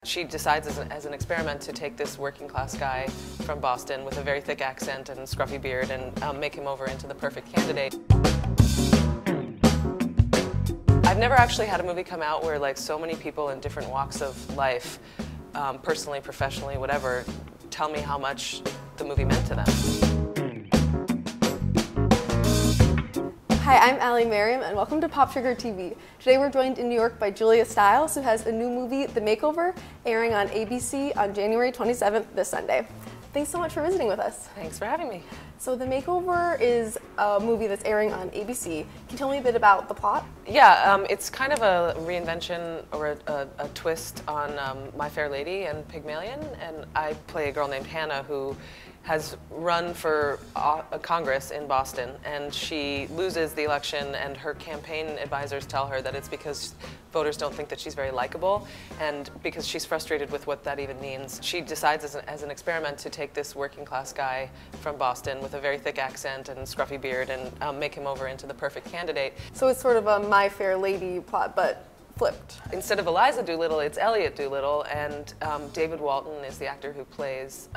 She decides as an experiment to take this working class guy from Boston with a very thick accent and scruffy beard and make him over into the perfect candidate. I've never actually had a movie come out where like so many people in different walks of life, personally, professionally, whatever, tell me how much the movie meant to them. Hi, I'm Allie Merriam, and welcome to Pop Sugar TV. Today we're joined in New York by Julia Stiles, who has a new movie, The Makeover, airing on ABC on January 27th this Sunday. Thanks so much for visiting with us. Thanks for having me. So The Makeover is a movie that's airing on ABC. Can you tell me a bit about the plot? Yeah, it's kind of a reinvention or a twist on My Fair Lady and Pygmalion, and I play a girl named Hannah who has run for Congress in Boston, and she loses the election, and her campaign advisors tell her that it's because voters don't think that she's very likable, and because she's frustrated with what that even means. She decides as an experiment to take this working class guy from Boston with a very thick accent and scruffy beard and make him over into the perfect candidate. So it's sort of a My Fair Lady plot, but flipped. Instead of Eliza Doolittle, it's Elliot Doolittle, and David Walton is the actor who plays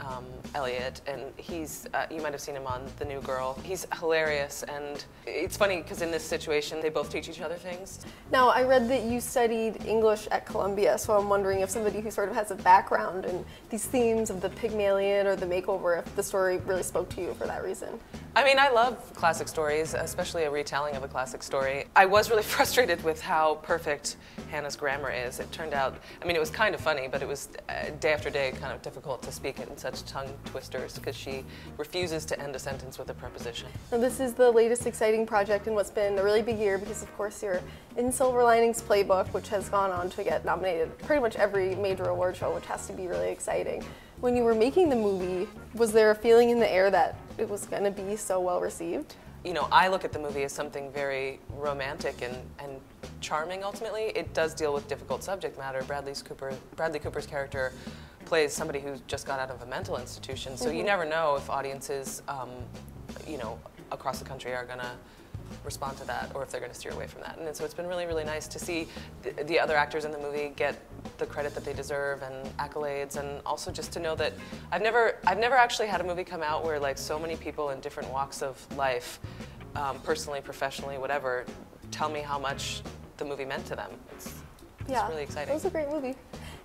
Elliot, and he's, you might have seen him on The New Girl. He's hilarious, and it's funny because in this situation, they both teach each other things. Now, I read that you studied English at Columbia, so I'm wondering if somebody who sort of has a background in these themes of the Pygmalion or the makeover, if the story really spoke to you for that reason. I mean, I love classic stories, especially a retelling of a classic story. I was really frustrated with how perfect Hannah's grammar is. It turned out, I mean, it was kind of funny, but it was day after day kind of difficult to speak in such tongue twisters because she refuses to end a sentence with a preposition. Now, this is the latest exciting project in what's been a really big year because, of course, you're in Silver Linings Playbook, which has gone on to get nominated pretty much every major award show, which has to be really exciting. When you were making the movie, was there a feeling in the air that it was going to be so well received? You know, I look at the movie as something very romantic and charming, ultimately. It does deal with difficult subject matter. Bradley Cooper's character plays somebody who just got out of a mental institution, so you never know if audiences, you know, across the country are going to respond to that or if they're going to steer away from that. And so it's been really, really nice to see the other actors in the movie get the credit that they deserve and accolades, and also just to know that I've never actually had a movie come out where like so many people in different walks of life, personally, professionally, whatever, tell me how much the movie meant to them. It's really exciting. It was a great movie.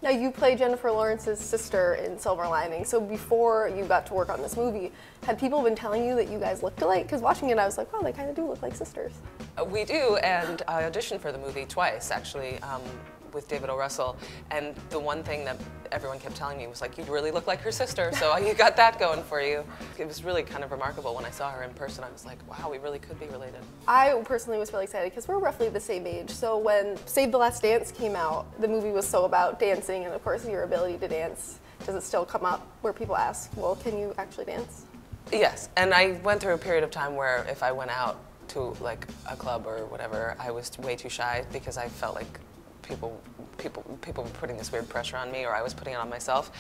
Now, you play Jennifer Lawrence's sister in Silver Lining, so before you got to work on this movie, had people been telling you that you guys looked alike? Because watching it, I was like, wow, they kind of do look like sisters. We do, and I auditioned for the movie twice, actually, with David O. Russell, and the one thing that everyone kept telling me was like, you really look like her sister, so you got that going for you. It was really kind of remarkable when I saw her in person. I was like, wow, we really could be related. I personally was really excited because we're roughly the same age, so when Save the Last Dance came out, the movie was so about dancing and of course your ability to dance. Does it still come up where people ask, well, can you actually dance? Yes, and I went through a period of time where if I went out to like a club or whatever, I was way too shy because I felt like people were putting this weird pressure on me, or I was putting it on myself,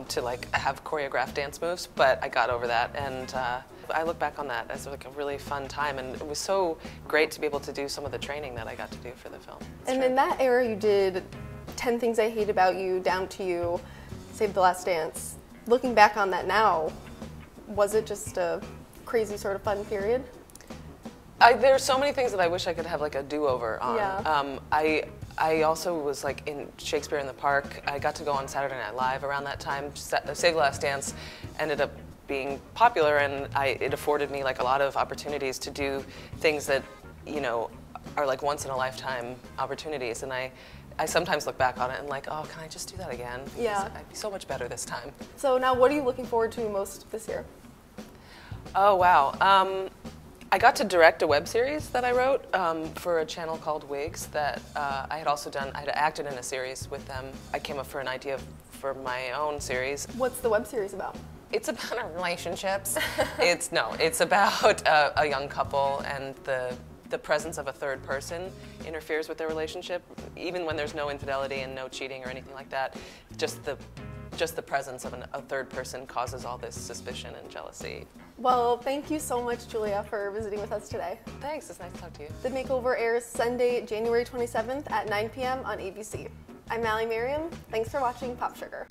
to like have choreographed dance moves, but I got over that, and I look back on that as like a really fun time, and it was so great to be able to do some of the training that I got to do for the film. And in that era you did 10 Things I Hate About You, Down to You, Save the Last Dance. Looking back on that now, was it just a crazy sort of fun period? There's so many things that I wish I could have like a do-over on. Yeah. I also was like in Shakespeare in the Park. I got to go on Saturday Night Live around that time. Save the Last Dance ended up being popular, and it afforded me like a lot of opportunities to do things that, you know, are like once in a lifetime opportunities. And I sometimes look back on it and like, oh, can I just do that again? Because I'd be so much better this time. So now what are you looking forward to most this year? Oh, wow. I got to direct a web series that I wrote for a channel called Wigs that I had also done. I had acted in a series with them. I came up for an idea for my own series. What's the web series about? It's about our relationships. It's about a young couple, and the presence of a third person interferes with their relationship, even when there's no infidelity and no cheating or anything like that. Just the presence of a third person causes all this suspicion and jealousy. Well, thank you so much, Julia, for visiting with us today. Thanks, it's nice to talk to you. The Makeover airs Sunday, January 27th at 9 p.m. on ABC. I'm Allie Merriam. Thanks for watching Pop Sugar.